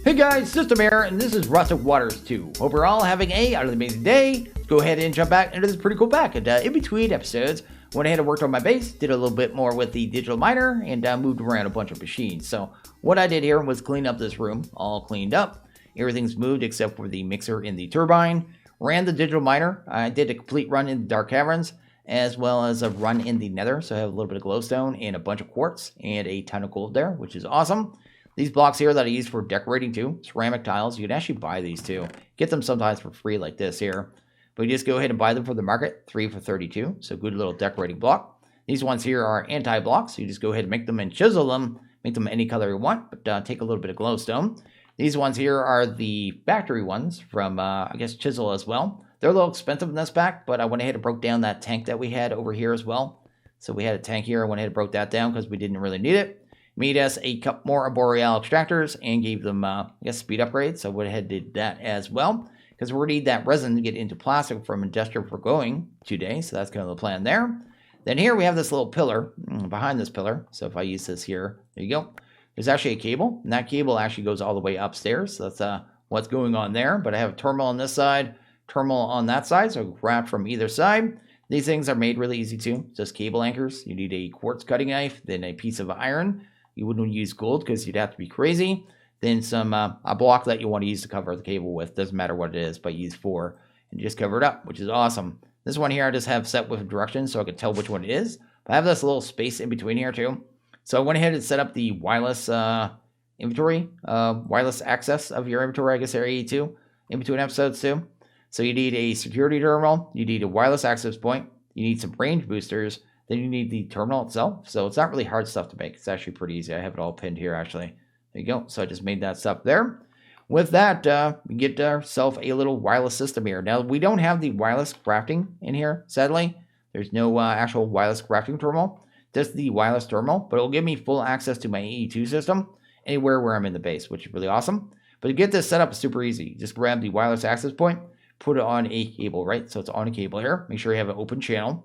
Hey guys, System here, and this is Rustic Waters II. Hope you're all having a utterly amazing day. Let's go ahead and jump back into this pretty cool pack. And in between episodes, went ahead and worked on my base, did a little bit more with the digital miner, and moved around a bunch of machines. So what I did here was clean up this room, all cleaned up. Everything's moved except for the mixer in the turbine. Ran the digital miner. I did a complete run in the Dark Caverns, as well as a run in the Nether. So I have a little bit of glowstone and a bunch of quartz and a ton of gold there, which is awesome. These blocks here that I use for decorating too, ceramic tiles, you can actually buy these too. Get them sometimes for free like this here. But you just go ahead and buy them from the market, 3 for 32. So good little decorating block. These ones here are anti-blocks. So you just go ahead and make them and chisel them. Make them any color you want, but take a little bit of glowstone. These ones here are the factory ones from, I guess, Chisel as well. They're a little expensive in this pack, but I went ahead and broke down that tank that we had over here as well. So we had a tank here. I went ahead and broke that down because we didn't really need it. Made us a couple more Boreal extractors and gave them, I guess, speed upgrades. So I went ahead and did that as well. Because we're going to need that resin to get into plastic from Industrial Foregoing today. So that's kind of the plan there. Then here we have this little pillar behind this pillar. So if I use this here, there you go. There's actually a cable. And that cable actually goes all the way upstairs. So that's what's going on there. But I have a terminal on this side, terminal on that side. So grab from either side. These things are made really easy too. Just cable anchors. You need a quartz cutting knife, then a piece of iron. You wouldn't use gold because you'd have to be crazy. Then some a block that you want to use to cover the cable with. Doesn't matter what it is, but use 4 and just cover it up, which is awesome. This one here I just have set with directions so I can tell which one it is. But I have this little space in between here too. So I went ahead and set up the wireless inventory, wireless access of your inventory, I guess area 2 in between episodes too. So you need a security terminal, you need a wireless access point, you need some range boosters, then you need the terminal itself. So it's not really hard stuff to make. It's actually pretty easy. I have it all pinned here actually. There you go. So I just made that stuff there. With that, we get ourselves a little wireless system here. Now, we don't have the wireless crafting in here, sadly. There's no actual wireless crafting terminal. Just the wireless terminal, but it'll give me full access to my AE2 system anywhere where I'm in the base, which is really awesome. But to get this set up is super easy. Just grab the wireless access point, put it on a cable, right? So it's on a cable here. Make sure you have an open channel.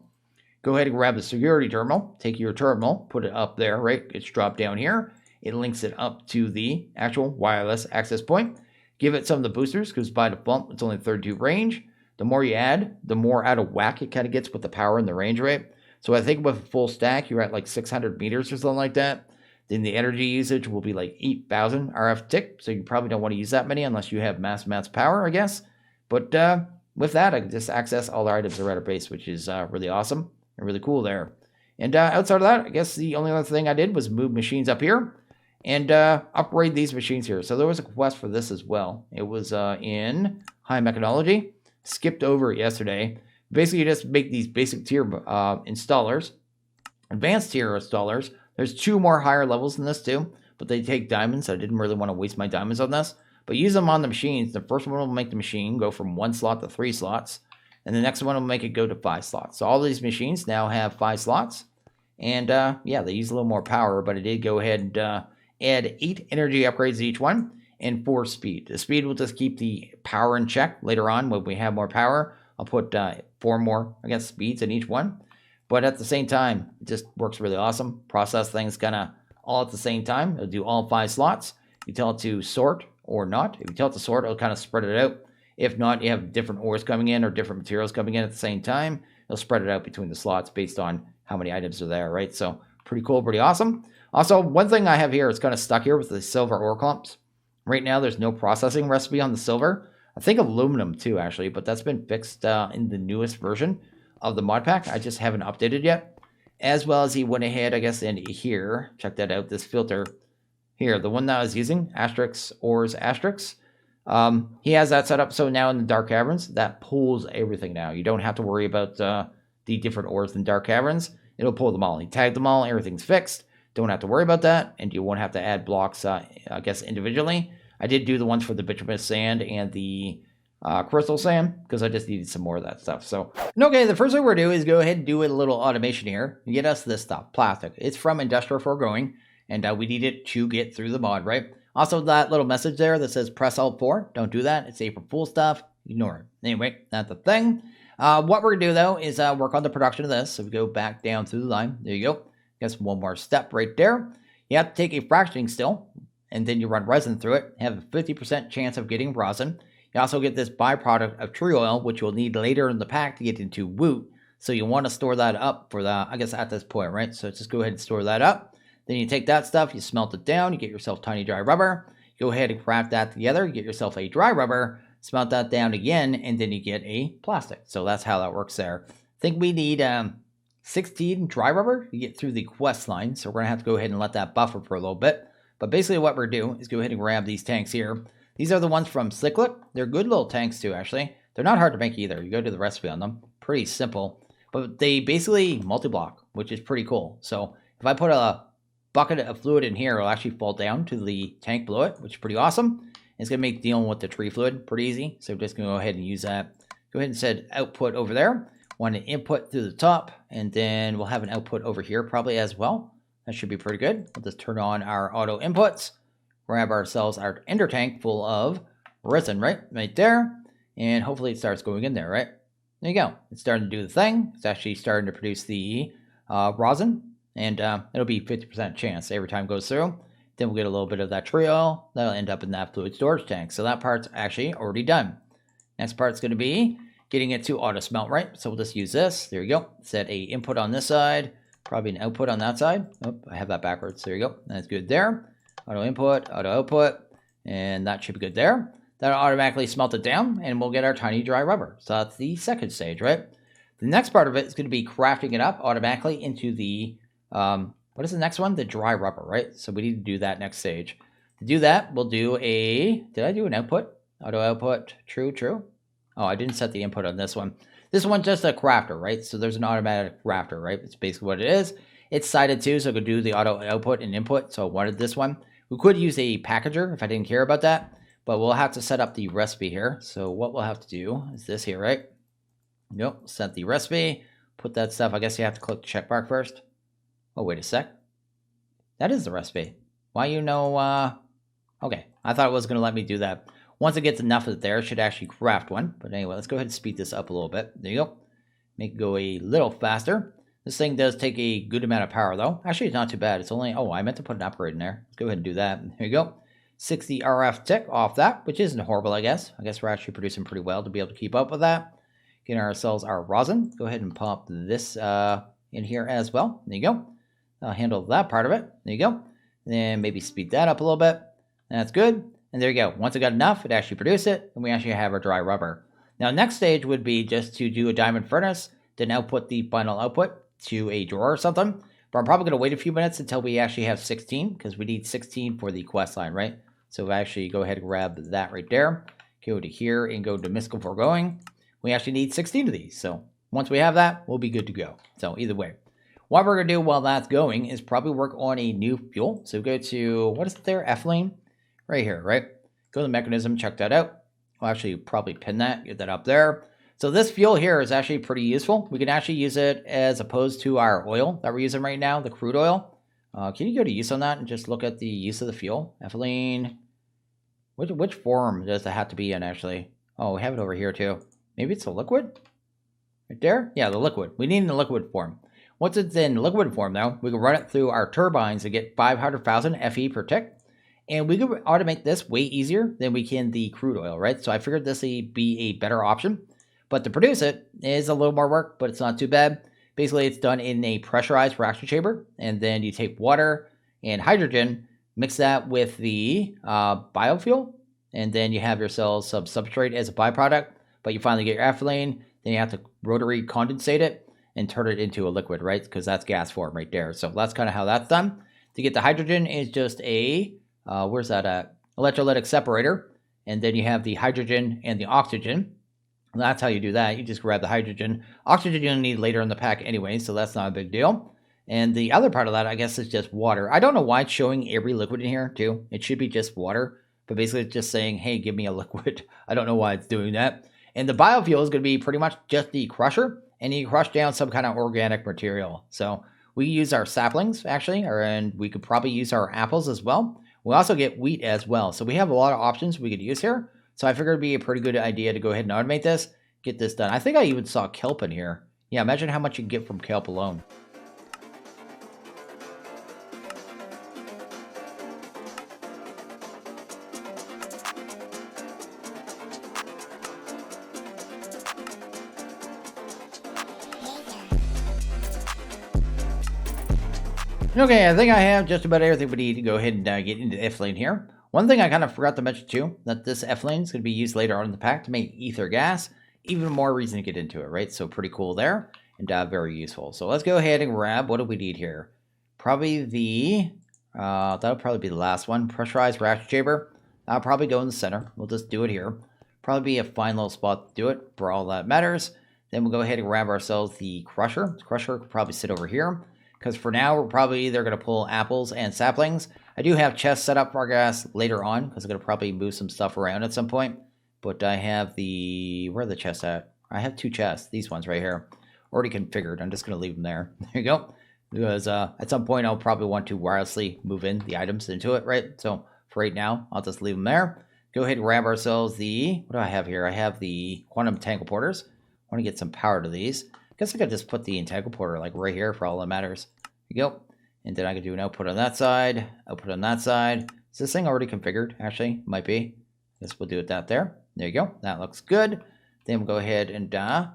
Go ahead and grab the security terminal. Take your terminal, put it up there, right? It's dropped down here. It links it up to the actual wireless access point. Give it some of the boosters because by default, it's only 32 range. The more you add, the more out of whack it kind of gets with the power and the range rate. So I think with a full stack, you're at like 600 meters or something like that. Then the energy usage will be like 8,000 RF tick. So you probably don't want to use that many unless you have mass amounts of power, I guess. But with that, I can just access all the items around our base, which is really awesome and really cool there. And outside of that, I guess the only other thing I did was move machines up here and upgrade these machines here. So there was a quest for this as well. It was in high mechanology. Skipped over it yesterday. Basically, you just make these basic tier installers, advanced tier installers. There's 2 more higher levels than this too, but they take diamonds. So I didn't really want to waste my diamonds on this. But use them on the machines. The first one will make the machine go from 1 slot to 3 slots. And the next one will make it go to 5 slots. So all these machines now have 5 slots. And yeah, they use a little more power, but I did go ahead and add 8 energy upgrades to each one and 4 speed. The speed will just keep the power in check later on when we have more power. I'll put 4 more, I guess, speeds in each one. But at the same time, it just works really awesome. Process things kind of all at the same time. It'll do all 5 slots. You tell it to sort or not. If you tell it to sort, it'll kind of spread it out. If not, you have different ores coming in or different materials coming in at the same time. It'll spread it out between the slots based on how many items are there, right? So pretty cool, pretty awesome. Also, one thing I have here is kind of stuck here with the silver ore clumps. Right now, there's no processing recipe on the silver. I think aluminum too, actually, but that's been fixed in the newest version of the mod pack. I just haven't updated yet. As well as he went ahead, I guess, in here. Check that out, this filter here. The one that I was using, Asterix Ores Asterix. He has that set up so now in the Dark Caverns, that pulls everything now. You don't have to worry about the different ores in Dark Caverns. It'll pull them all. He tagged them all. Everything's fixed. Don't have to worry about that. And you won't have to add blocks, I guess, individually. I did do the ones for the bituminous sand and the crystal sand because I just needed some more of that stuff. So, okay, the first thing we're going to do is go ahead and do a little automation here. Get us this stuff, plastic. It's from Industrial Foregoing, and we need it to get through the mod, right? Also, that little message there that says press Alt-4, don't do that. It's April Fool's stuff. Ignore it. Anyway, that's the thing. What we're going to do, though, is work on the production of this. So we go back down through the line. There you go. Guess one more step right there. You have to take a fractioning still and then you run resin through it, have a 50% chance of getting rosin. You also get this byproduct of tree oil, which you'll need later in the pack to get into wood. So you want to store that up for the, I guess at this point, right? So just go ahead and store that up. Then you take that stuff, you smelt it down, you get yourself tiny dry rubber. Go ahead and craft that together, you get yourself a dry rubber, smelt that down again, and then you get a plastic. So that's how that works there. I think we need 16 dry rubber to get through the quest line. So we're going to have to go ahead and let that buffer for a little bit. But basically what we're doing is go ahead and grab these tanks here. These are the ones from Cyclic. They're good little tanks too, actually. They're not hard to make either. You go to the recipe on them. Pretty simple. But they basically multi-block, which is pretty cool. So if I put a bucket of fluid in here, it'll actually fall down to the tank below it, which is pretty awesome. It's going to make dealing with the tree fluid pretty easy. So we're just going to go ahead and use that. Go ahead and set output over there. Want an input through the top, and then we'll have an output over here probably as well. That should be pretty good. We'll just turn on our auto inputs. Grab ourselves our ender tank full of resin, right there. And hopefully it starts going in there, right? There you go. It's starting to do the thing. It's actually starting to produce the rosin. And it'll be 50% chance every time it goes through. Then we'll get a little bit of that tree oil. That'll end up in that fluid storage tank. So that part's actually already done. Next part's going to be getting it to auto smelt, right? So we'll just use this. There you go. Set a input on this side. Probably an output on that side. Oh, I have that backwards. There you go. That's good there. Auto input, auto output, and that should be good there. That'll automatically smelt it down, and we'll get our tiny dry rubber. So that's the second stage, right? The next part of it is going to be crafting it up automatically into the, what is the next one? The dry rubber, right? So we need to do that next stage. To do that, we'll do a, did I do an output? Auto output, true. Oh, I didn't set the input on this one. This one's just a crafter, right? So there's an automatic crafter, right? It's basically what it is. It's sided too, so I could do the auto output and input. So I wanted this one. We could use a packager if I didn't care about that, but we'll have to set up the recipe here. So what we'll have to do is this here, right? Nope, set the recipe, put that stuff. I guess you have to click the check mark first. Oh, wait a sec. That is the recipe. Why okay, I thought it was going to let me do that. Once it gets enough of it there, it should actually craft one. But anyway, let's go ahead and speed this up a little bit. There you go. Make it go a little faster. This thing does take a good amount of power, though. Actually, it's not too bad. It's only, oh, I meant to put an upgrade in there. Let's go ahead and do that. Here you go. 60 RF tick off that, which isn't horrible, I guess. I guess we're actually producing pretty well to be able to keep up with that. Getting ourselves our rosin. Go ahead and pop this in here as well. There you go. I'll handle that part of it. There you go. Then maybe speed that up a little bit. That's good. And there you go. Once it got enough, it actually produced it, and we actually have our dry rubber. Now, next stage would be just to do a diamond furnace, then output the final output to a drawer or something. But I'm probably going to wait a few minutes until we actually have 16, because we need 16 for the quest line, right? So we'll actually go ahead and grab that right there. Go to here and go to mystical foregoing. We actually need 16 of these. So once we have that, we'll be good to go. So either way. What we're going to do while that's going is probably work on a new fuel. So go to, what is it there? Ethylene? Right here, right? Go to the mechanism, check that out. We'll actually probably pin that, get that up there. So this fuel here is actually pretty useful. We can actually use it as opposed to our oil that we're using right now, the crude oil. Can you go to use on that and just look at the use of the fuel? Ethylene. Which form does it have to be in, actually? Oh, we have it over here, too. Maybe it's a liquid? Right there? Yeah, the liquid. We need it in the liquid form. Once it's in liquid form, though, we can run it through our turbines to get 500,000 FE per tick. And we could automate this way easier than we can the crude oil, right? So I figured this would be a better option. But to produce it is a little more work, but it's not too bad. Basically, it's done in a pressurized reaction chamber. And then you take water and hydrogen, mix that with the biofuel. And then you have yourself some substrate as a byproduct. But you finally get your ethylene. Then you have to rotary condensate it and turn it into a liquid, right? Because that's gas form right there. So that's kind of how that's done. To get the hydrogen is just a... where's that at? Electrolytic separator. And then you have the hydrogen and the oxygen. And that's how you do that. You just grab the hydrogen. Oxygen you'll need later in the pack anyway, so that's not a big deal. And the other part of that, I guess, is just water. I don't know why it's showing every liquid in here, too. It should be just water. But basically, it's just saying, hey, give me a liquid. I don't know why it's doing that. And the biofuel is going to be pretty much just the crusher. And you crush down some kind of organic material. So we use our saplings, actually. And we could probably use our apples as well. We also get wheat as well. So we have a lot of options we could use here. So I figured it'd be a pretty good idea to go ahead and automate this. Get this done. I think I even saw kelp in here. Yeah, imagine how much you can get from kelp alone. Okay, I think I have just about everything we need to go ahead and get into ethylene here. One thing I kind of forgot to mention too, that this ethylene is going to be used later on in the pack to make ether gas. Even more reason to get into it, right? So pretty cool there and very useful. So let's go ahead and grab, what do we need here? Probably the, that'll probably be the last one, pressurized reaction chamber. I'll probably go in the center. We'll just do it here. Probably be a fine little spot to do it for all that matters. Then we'll go ahead and grab ourselves the crusher. The crusher could probably sit over here. Because for now, we're probably either going to pull apples and saplings. I do have chests set up for our gas later on, because I'm going to probably move some stuff around at some point. But I have the... where are the chests at? I have 2 chests. These ones right here. Already configured. I'm just going to leave them there. There you go. Because at some point, I'll probably want to wirelessly move in the items into it, right? So for right now, I'll just leave them there. Go ahead and grab ourselves the... what do I have here? I have the quantum entangle porters. I want to get some power to these. I guess I could just put the entangle porter like right here for all that matters. There you go. And then I could do an output on that side, output on that side. Is this thing already configured? Actually, might be. I guess we'll do it that there. There you go. That looks good. Then we'll go ahead and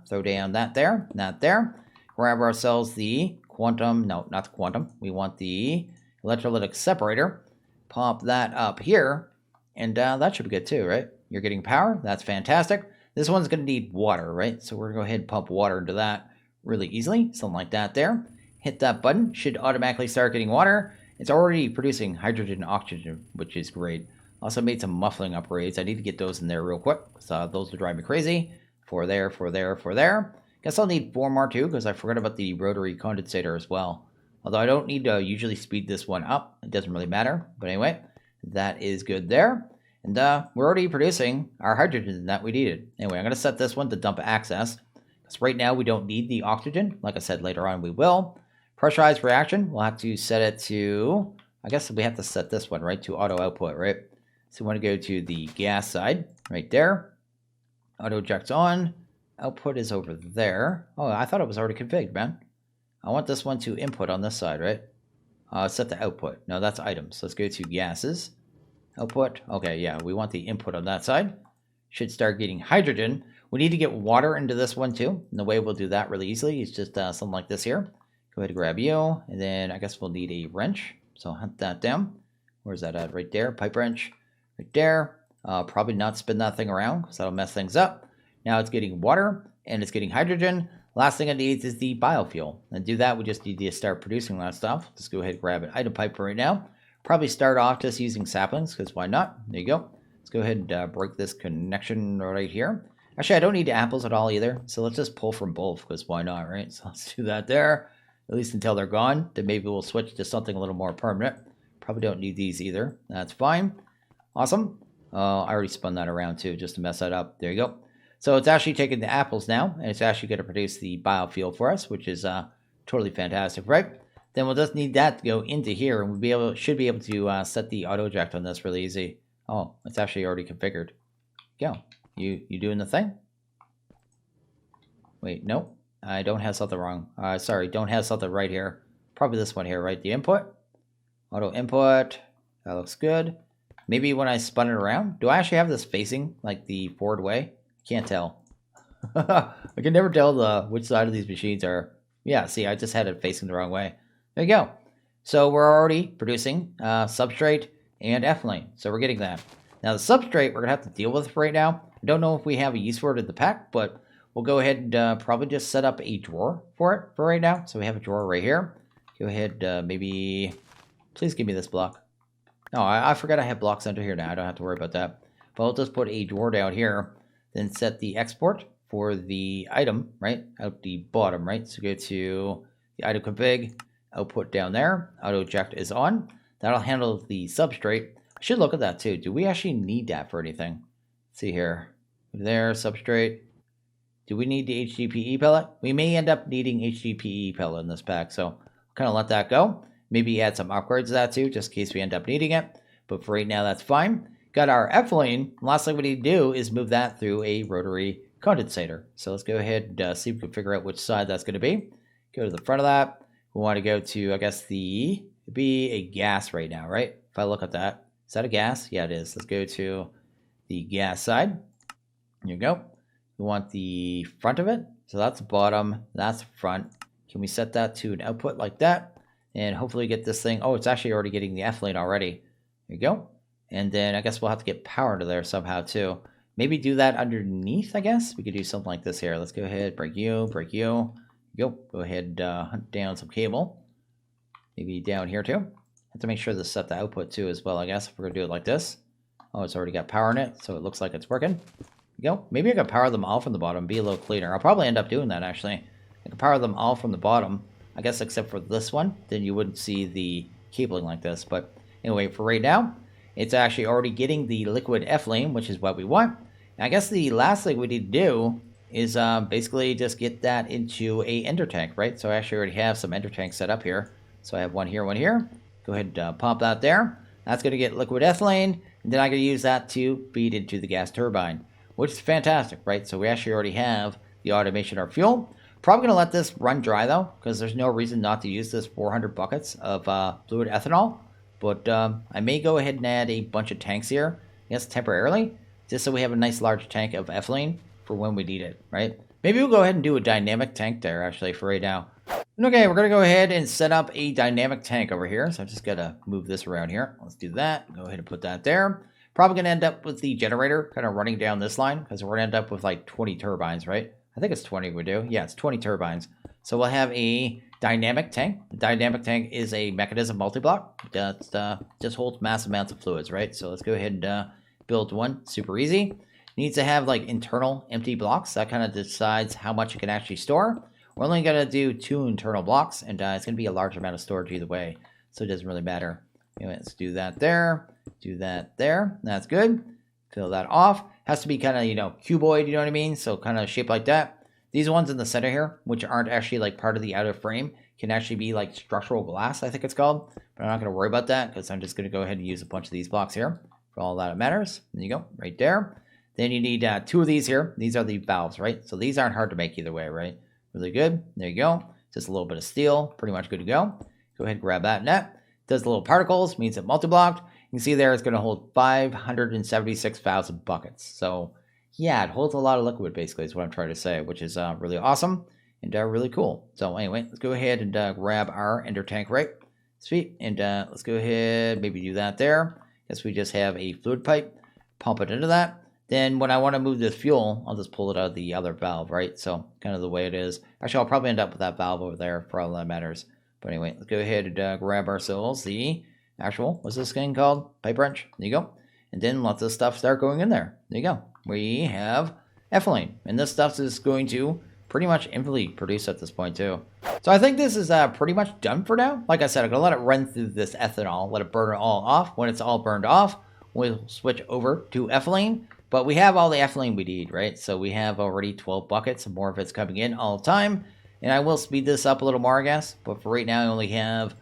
throw down that there, that there. Grab ourselves the quantum, no, not the quantum. We want the electrolytic separator. Pop that up here. And that should be good too, right? You're getting power. That's fantastic. This one's going to need water, right? So we're going to go ahead and pump water into that really easily. Something like that there. Hit that button. Should automatically start getting water. It's already producing hydrogen and oxygen, which is great. Also made some muffling upgrades. I need to get those in there real quick. So those will drive me crazy. 4 there, 4 there, 4 there. Guess I'll need 4 more too, because I forgot about the rotary condensator as well. Although I don't need to usually speed this one up. It doesn't really matter. But anyway, that is good there. And we're already producing our hydrogen that we needed. Anyway, I'm going to set this one to dump access. Because right now we don't need the oxygen. Like I said, later on we will. Pressurized reaction, we'll have to set it to... I guess we have to set this one, right, to auto output, right? So we want to go to the gas side, right there. Auto ejects on. Output is over there. Oh, I thought it was already configured, man. I want this one to input on this side, right? Set the output. No, that's items. Let's go to gases. Output. Okay, yeah, we want the input on that side. Should start getting hydrogen. We need to get water into this one too. And the way we'll do that really easily is just something like this here. Go ahead and grab you. And then I guess we'll need a wrench. So hunt that down. Where's that at? Right there. Pipe wrench. Right there. Probably not spin that thing around because that'll mess things up. Now it's getting water and it's getting hydrogen. Last thing it needs is the biofuel. And to do that, we just need to start producing that stuff. Let's go ahead and grab an item pipe for right now. Probably start off just using saplings because why not? There you go. Let's go ahead and break this connection right here. Actually, I don't need apples at all either. So let's just pull from both because why not, right? So let's do that there. At least until they're gone. Then maybe we'll switch to something a little more permanent. Probably don't need these either. That's fine. Awesome. I already spun that around too just to mess that up. There you go. So it's actually taking the apples now. And it's actually going to produce the biofuel for us, which is totally fantastic, right? Then we'll just need that to go into here. And we'll should be able to set the auto eject on this really easy. Oh, it's actually already configured. Go. You doing the thing? Wait, no. I don't have something wrong. Sorry, don't have something right here. Probably this one here, right? The input. Auto input. That looks good. Maybe when I spun it around. Do I actually have this facing like the forward way? Can't tell. I can never tell which side of these machines are. Yeah, see, I just had it facing the wrong way. There you go. So we're already producing substrate and ethylene. So we're getting that. Now the substrate we're going to have to deal with right now. I don't know if we have a use for it in the pack, but we'll go ahead and probably just set up a drawer for it for right now. So we have a drawer right here. Go ahead, maybe... Please give me this block. No, I forgot I have blocks under here now. I don't have to worry about that. But I'll just put a drawer down here. Then set the export for the item, right? Out the bottom, right? So go to the item config. Output down there. Auto eject is on. That'll handle the substrate. I should look at that too. Do we actually need that for anything? Let's see here. There, substrate. Do we need the HDPE pellet? We may end up needing HDPE pellet in this pack, so I'll kind of let that go. Maybe add some upgrades to that too, just in case we end up needing it. But for right now, that's fine. Got our ethylene. Last thing we need to do is move that through a rotary condensator. So let's go ahead and see if we can figure out which side that's going to be. Go to the front of that. We want to go to, I guess, it'd be a gas right now, right? If I look at that. Is that a gas? Yeah, it is. Let's go to the gas side. There you go. We want the front of it. So that's the bottom. That's the front. Can we set that to an output like that? and hopefully get this thing. Oh, it's actually already getting the ethylene already. There you go. And then I guess we'll have to get power to there somehow too. Maybe do that underneath, I guess. We could do something like this here. Let's go ahead, break you. Go ahead, hunt down some cable. Maybe down here too. Have to make sure to set the output too as well, I guess, if we're gonna do it like this. Oh, it's already got power in it, so it looks like it's working. There you go. Maybe I could power them all from the bottom, be a little cleaner. I'll probably end up doing that actually. I can power them all from the bottom, I guess, except for this one. Then you wouldn't see the cabling like this. But anyway, for right now, it's actually already getting the liquid ethylene, which is what we want. And I guess the last thing we need to do is basically just get that into a ender tank, right? So I actually already have some ender tanks set up here. So I have one here, one here. Go ahead and pump that there. That's going to get liquid ethylene, and then I can use that to feed into the gas turbine, which is fantastic, right? So we actually already have the automation of fuel. Probably going to let this run dry though, because there's no reason not to use this 400 buckets of fluid ethanol. But I may go ahead and add a bunch of tanks here, I guess temporarily, just so we have a nice large tank of ethylene for when we need it, right? Maybe we'll go ahead and do a dynamic tank there actually for right now. Okay, we're going to go ahead and set up a dynamic tank over here. So I just got to move this around here. Let's do that. Go ahead and put that there. Probably going to end up with the generator kind of running down this line because we're going to end up with like 20 turbines, right? I think it's 20 we do. Yeah, it's 20 turbines. So we'll have a dynamic tank. The dynamic tank is a mechanism multi-block that just holds mass amounts of fluids, right? So let's go ahead and build one. Super easy. Needs to have like internal empty blocks. That kind of decides how much it can actually store. We're only going to do 2 internal blocks, and it's going to be a large amount of storage either way, so it doesn't really matter. Anyway, let's do that there, do that there. That's good. Fill that off. Has to be kind of, you know, cuboid, you know what I mean? So kind of shaped like that. These ones in the center here, which aren't actually like part of the outer frame, can actually be like structural glass, I think it's called. But I'm not going to worry about that because I'm just going to go ahead and use a bunch of these blocks here for all that matters. There you go, right there. Then you need 2 of these here. These are the valves, right? So these aren't hard to make either way, right? Really good. There you go. Just a little bit of steel. Pretty much good to go. Go ahead and grab that net. Does the little particles. Means it multi-blocked. You can see there it's going to hold 576,000 buckets. So yeah, it holds a lot of liquid basically is what I'm trying to say, which is really awesome and really cool. So anyway, let's go ahead and grab our ender tank right. Sweet. And let's go ahead, maybe do that there. Guess we just have a fluid pipe. Pump it into that. Then when I want to move this fuel, I'll just pull it out of the other valve, right? So kind of the way it is. Actually, I'll probably end up with that valve over there for all that matters. But anyway, let's go ahead and grab ourselves the actual, what's this thing called? Pipe wrench. There you go. And then let this stuff start going in there. There you go. We have ethylene. And this stuff is going to pretty much infinitely produce at this point too. So I think this is pretty much done for now. Like I said, I'm going to let it run through this ethanol, let it burn it all off. When it's all burned off, we'll switch over to ethylene. But we have all the ethylene we need, right? So we have already 12 buckets, and more of it's coming in all the time. And I will speed this up a little more, I guess. But for right now, I only have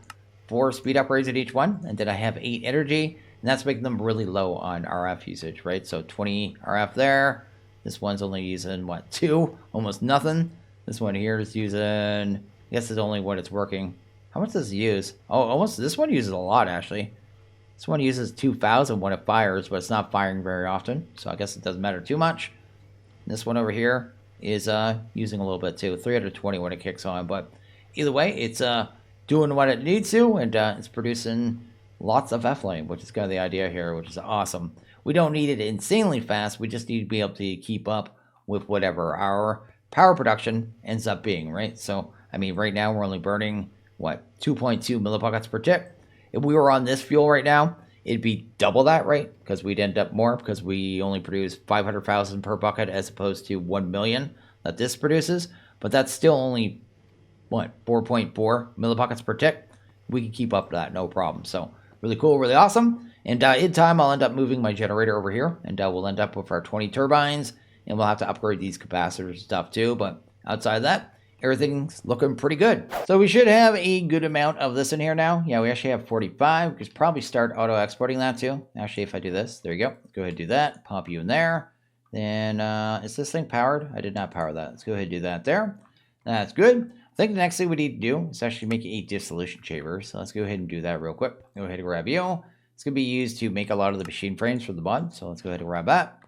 4 speed upgrades at each one. And then I have 8 energy. And that's making them really low on RF usage, right? So 20 RF there. This one's only using, what, 2? Almost nothing. This one here is using, I guess it's only when it's working. How much does it use? Oh, almost, this one uses a lot, actually. This one uses 2,000 when it fires, but it's not firing very often, so I guess it doesn't matter too much. This one over here is using a little bit too, 320 when it kicks on, but either way, it's doing what it needs to, and it's producing lots of ethylene, which is kind of the idea here, which is awesome. We don't need it insanely fast, we just need to be able to keep up with whatever our power production ends up being, right? So, I mean, right now we're only burning, what, 2.2 millibuckets per tick. If we were on this fuel right now, it'd be double that, right? Because we'd end up more because we only produce 500,000 per bucket as opposed to 1 million that this produces. But that's still only, what, 4.4 millibuckets per tick. We can keep up to that, no problem. So really cool, really awesome. And in time, I'll end up moving my generator over here. And we'll end up with our 20 turbines. And we'll have to upgrade these capacitors and stuff too. But outside of that, everything's looking pretty good. So we should have a good amount of this in here now. Yeah, we actually have 45. We could probably start auto-exporting that too. Actually, if I do this, there you go. Go ahead and do that. Pop you in there. Then, is this thing powered? I did not power that. Let's go ahead and do that there. That's good. I think the next thing we need to do is actually make a dissolution chamber. So let's go ahead and do that real quick. Go ahead and grab you. It's going to be used to make a lot of the machine frames for the mod. So let's go ahead and grab that.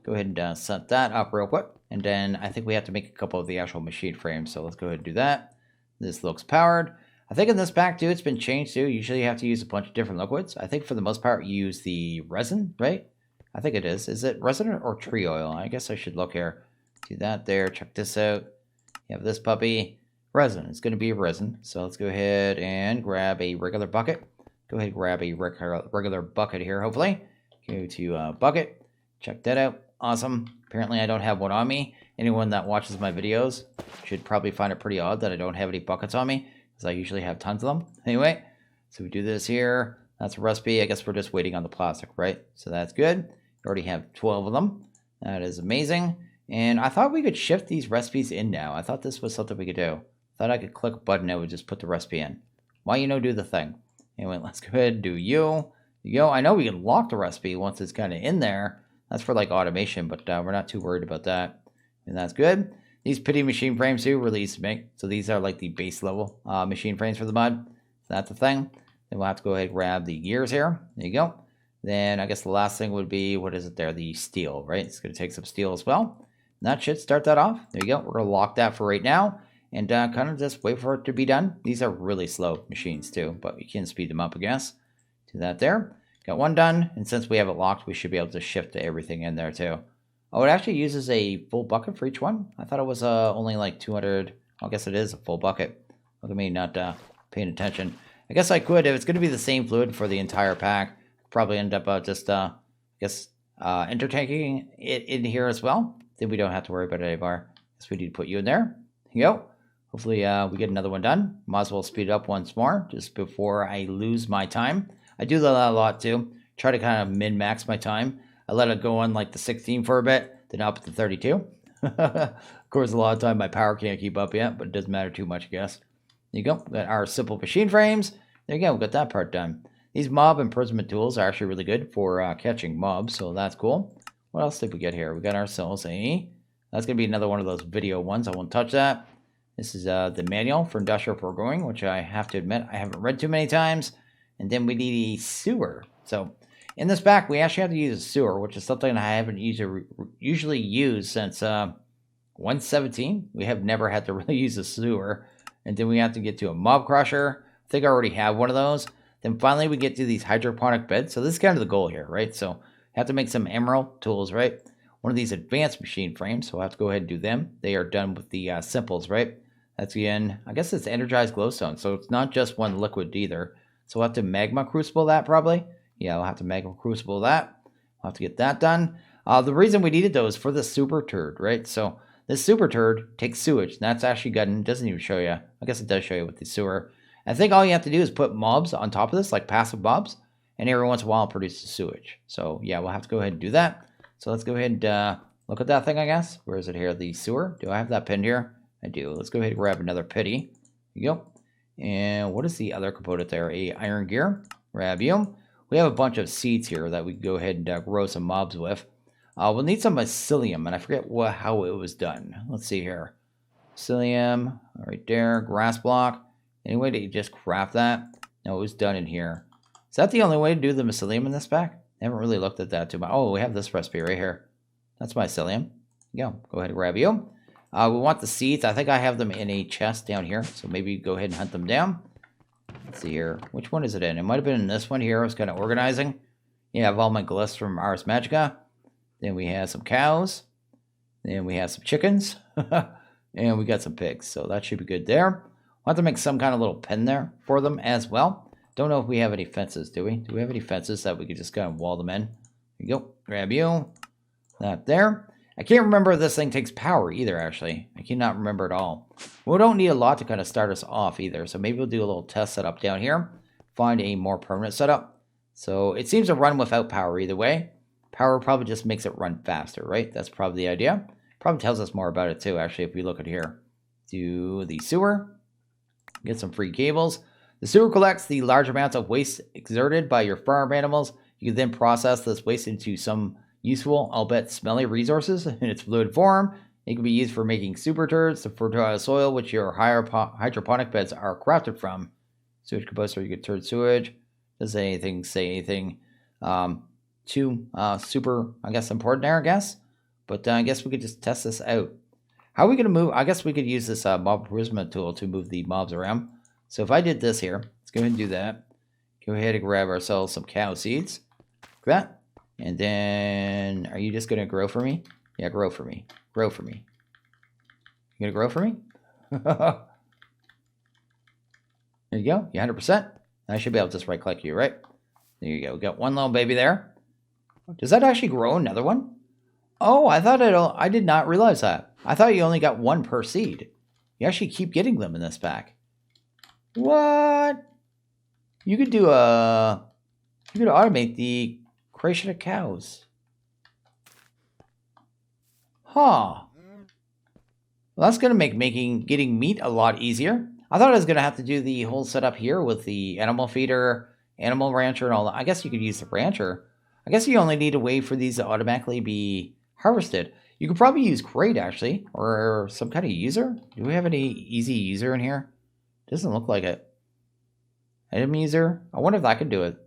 Go ahead and set that up real quick. And then I think we have to make a couple of the actual machine frames. So let's go ahead and do that. This looks powered. I think in this pack too, it's been changed too. Usually you have to use a bunch of different liquids. I think for the most part you use the resin, right? I think it is. Is it resin or tree oil? I guess I should look here. Do that there. Check this out. You have this puppy. Resin. It's going to be resin. So let's go ahead and grab a regular bucket. Go ahead and grab a regular bucket here, hopefully. Go to bucket. Check that out. Awesome. Apparently I don't have one on me. Anyone that watches my videos should probably find it pretty odd that I don't have any buckets on me, because I usually have tons of them. Anyway, so we do this here. That's a recipe. I guess we're just waiting on the plastic, right? So that's good. We already have 12 of them. That is amazing. And I thought we could shift these recipes in now. I thought this was something we could do. I thought I could click a button and it would just put the recipe in. Why do the thing? Anyway, let's go ahead and do you. I know we can lock the recipe once it's kind of in there. That's for like automation, but we're not too worried about that. And that's good. These pity machine frames too, really easy to make. So these are like the base level machine frames for the mod. So that's the thing. Then we'll have to go ahead and grab the gears here. There you go. Then I guess the last thing would be, what is it there? The steel, right? It's going to take some steel as well. And that should start that off. There you go. We're going to lock that for right now. And kind of just wait for it to be done. These are really slow machines too, but you can speed them up, I guess. Do that there. Got one done. And since we have it locked, we should be able to shift everything in there too. Oh, it actually uses a full bucket for each one. I thought it was only like 200. I guess it is a full bucket. Look at me not paying attention. I guess I could, if it's going to be the same fluid for the entire pack, probably end up just, I guess, intertanking it in here as well. Then we don't have to worry about it anymore. Guess we need to put you in there. Here you go. Hopefully we get another one done. Might as well speed it up once more just before I lose my time. I do that a lot too. Try to kind of min-max my time. I let it go on like the 16 for a bit, then up to 32. Of course, a lot of time my power can't keep up yet, but it doesn't matter too much, I guess. There you go. Got our simple machine frames. There you go. We got that part done. These mob imprisonment tools are actually really good for catching mobs, so that's cool. What else did we get here? We got ourselves a... That's going to be another one of those video ones. I won't touch that. This is the manual for industrial foregoing, which I have to admit I haven't read too many times. And then we need a sewer. So in this pack, we actually have to use a sewer, which is something I haven't usually used since 1.17. We have never had to really use a sewer. And then we have to get to a mob crusher. I think I already have one of those. Then finally we get to these hydroponic beds. So this is kind of the goal here, right? So have to make some emerald tools, right? One of these advanced machine frames, so I'll have to go ahead and do them. They are done with the simples, right? That's again, I guess it's energized glowstone, so it's not just one liquid either. So we'll have to magma crucible that probably. Yeah, we'll have to magma crucible that. We'll have to get that done. The reason we needed those for the super turd, right? So this super turd takes sewage, and that's actually gotten, it doesn't even show you. I guess it does show you with the sewer. I think all you have to do is put mobs on top of this, like passive mobs, and every once in a while it produces sewage. So yeah, we'll have to go ahead and do that. So let's go ahead and look at that thing, I guess. Where is it here? The sewer. Do I have that pinned here? I do. Let's go ahead and grab another pity. Here you go. And what is the other component there? A iron gear. Grab you. We have a bunch of seeds here that we can go ahead and grow some mobs with. We'll need some mycelium, and I forget how it was done. Let's see here. Mycelium. Right there. Grass block. Any way to just craft that? No, it was done in here. Is that the only way to do the mycelium in this pack? I haven't really looked at that too much. Oh, we have this recipe right here. That's mycelium. Go ahead and grab you. We want the seeds. I think I have them in a chest down here. So maybe go ahead and hunt them down. Let's see here. Which one is it in? It might have been in this one here. I was kind of organizing. Yeah, I have all my glyphs from Ars Magica. Then we have some cows. Then we have some chickens. And we got some pigs. So that should be good there. We'll have to make some kind of little pen there for them as well. Don't know if we have any fences, do we? Do we have any fences that we could just kind of wall them in? There you go. Grab you. That there. I can't remember if this thing takes power either, actually. I cannot remember at all. We don't need a lot to kind of start us off either. So maybe we'll do a little test setup down here. Find a more permanent setup. So it seems to run without power either way. Power probably just makes it run faster, right? That's probably the idea. Probably tells us more about it too, actually, if we look at here. Do the sewer. Get some free cables. The sewer collects the large amounts of waste exerted by your farm animals. You can then process this waste into some useful, albeit smelly resources in its fluid form. It can be used for making super turds to fertile soil, which your hydroponic beds are crafted from. Sewage composter, you get turd sewage. Does anything say anything too super, I guess, important there, I guess. But I guess we could just test this out. How are we going to move? I guess we could use this mob imprisonment tool to move the mobs around. So if I did this here, let's go ahead and do that. Go ahead and grab ourselves some cow seeds. Like that. And then, are you just going to grow for me? Yeah, grow for me. Grow for me. You going to grow for me? There you go. You 100%. I should be able to just right click you, right? There you go. We got one little baby there. Does that actually grow another one? Oh, I did not realize that. I thought you only got one per seed. You actually keep getting them in this pack. What? You could automate the creation of cows. Huh. Well, that's going to make getting meat a lot easier. I thought I was going to have to do the whole setup here with the animal feeder, animal rancher, and all that. I guess you could use the rancher. I guess you only need to wait for these to automatically be harvested. You could probably use crate, actually, or some kind of user. Do we have any easy user in here? Doesn't look like it. Item user? I wonder if I could do it.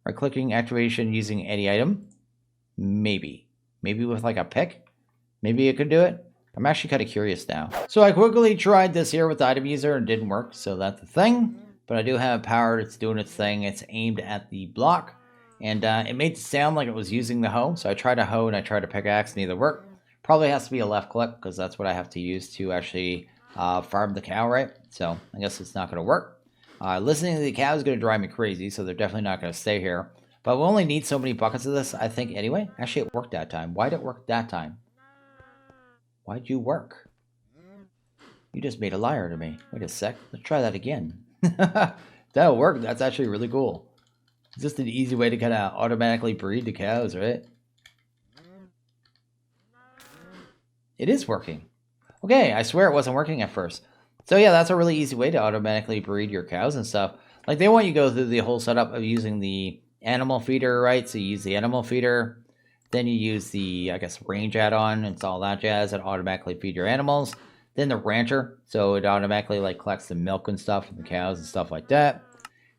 Right-clicking activation using any item? Maybe. Maybe with like a pick? Maybe it could do it? I'm actually kind of curious now. So I quickly tried this here with the item user and it didn't work, so that's the thing. But I do have it powered, it's doing its thing, it's aimed at the block. And it made it sound like it was using the hoe, so I tried a hoe and I tried a pickaxe, neither worked. Probably has to be a left click, because that's what I have to use to actually farm the cow, right? So I guess it's not going to work. Listening to the cow is going to drive me crazy, so they're definitely not going to stay here. But we only need so many buckets of this, I think, anyway. Actually, it worked that time. Why did it work that time? Why'd you work? You just made a liar to me. Wait a sec. Let's try that again. That'll work. That's actually really cool. It's just an easy way to kind of automatically breed the cows, right? It is working. Okay, I swear it wasn't working at first. So yeah, that's a really easy way to automatically breed your cows and stuff. Like they want you to go through the whole setup of using the animal feeder, right? So you use the animal feeder. Then you use the, I guess, range add-on and all that jazz that automatically feed your animals. Then the rancher, so it automatically like collects the milk and stuff from the cows and stuff like that.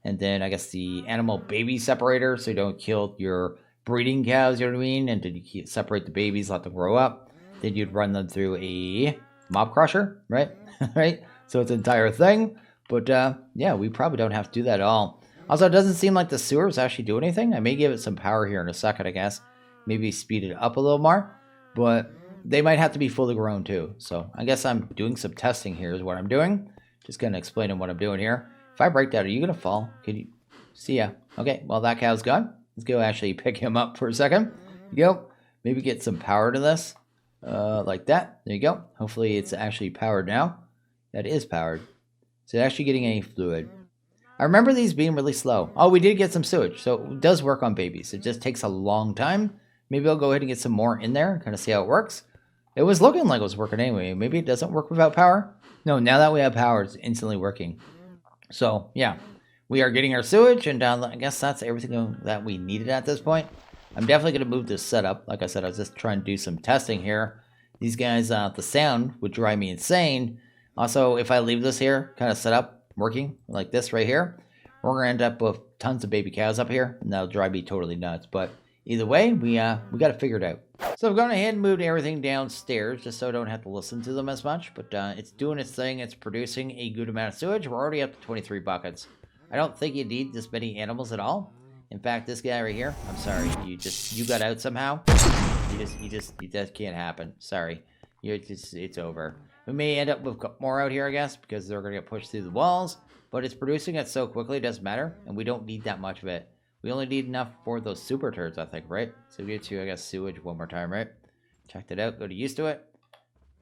And then I guess the animal baby separator, so you don't kill your breeding cows, you know what I mean? And then you separate the babies, let them grow up. Then you'd run them through a mob crusher, right? Right? So it's an entire thing. But yeah, we probably don't have to do that at all. Also, it doesn't seem like the sewers actually do anything. I may give it some power here in a second, I guess. Maybe speed it up a little more. But they might have to be fully grown too. So I guess I'm doing some testing here is what I'm doing. Just going to explain what I'm doing here. If I break that, are you going to fall? Can you see ya? Okay, well, that cow's gone. Let's go actually pick him up for a second. There you go. Maybe get some power to this. Like that. There you go. Hopefully it's actually powered now. That is powered. Is it actually getting any fluid? I remember these being really slow. Oh, we did get some sewage. So it does work on babies. It just takes a long time. Maybe I'll go ahead and get some more in there and kind of see how it works. It was looking like it was working anyway. Maybe it doesn't work without power. No, now that we have power, it's instantly working. So, yeah. We are getting our sewage, and I guess that's everything that we needed at this point. I'm definitely going to move this setup. Like I said, I was just trying to do some testing here. These guys, the sound would drive me insane. Also, if I leave this here, kind of set up, working like this right here, we're going to end up with tons of baby cows up here, and that'll drive me totally nuts. But either way, we got to figure it out. So I've gone ahead and moved everything downstairs just so I don't have to listen to them as much. But it's doing its thing. It's producing a good amount of sewage. We're already up to 23 buckets. I don't think you need this many animals at all. In fact, this guy right here, I'm sorry, you got out somehow. That can't happen. Sorry. It's over. We may end up with more out here, I guess, because they're going to get pushed through the walls. But it's producing it so quickly, it doesn't matter. And we don't need that much of it. We only need enough for those super turds, I think, right? So we get to, I guess, sewage one more time, right? Checked it out, go to used to it.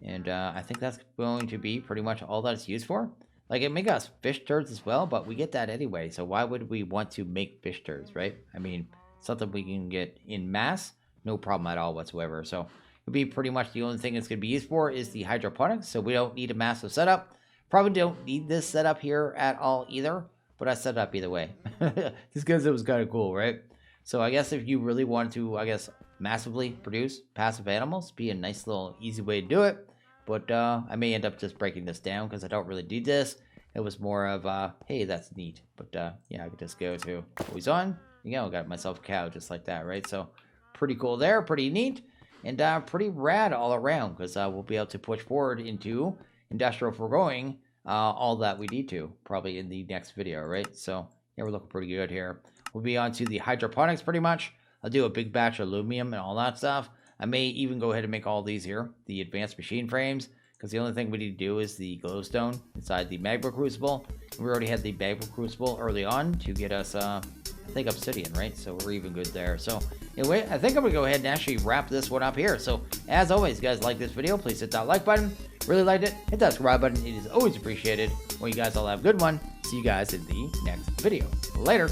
And I think that's going to be pretty much all that it's used for. Like, it may got fish turds as well, but we get that anyway. So why would we want to make fish turds, right? I mean, something we can get in mass, no problem at all whatsoever. So it'll be pretty much the only thing it's going to be used for is the hydroponics. So we don't need a massive setup. Probably don't need this setup here at all either. But I set it up either way. Just because it was kind of cool, right? So I guess if you really wanted to, I guess, massively produce passive animals, be a nice little easy way to do it. But I may end up just breaking this down because I don't really need this. It was more of, hey, that's neat. But yeah, I could just go to always on. You know, got myself a cow just like that, right? So pretty cool there, pretty neat. And pretty rad all around because we'll be able to push forward into industrial foregoing all that we need to, probably in the next video, right? So yeah, we're looking pretty good here. We'll be on to the hydroponics pretty much. I'll do a big batch of aluminum and all that stuff. I may even go ahead and make all these here, the advanced machine frames, because the only thing we need to do is the glowstone inside the magma crucible. We already had the magma crucible early on to get us, I think, obsidian, right? So we're even good there. So anyway, I think I'm gonna go ahead and actually wrap this one up here. So as always, if you guys like this video, please hit that like button. Really liked it, hit that subscribe button. It is always appreciated. Well, you guys all have a good one. See you guys in the next video. Later.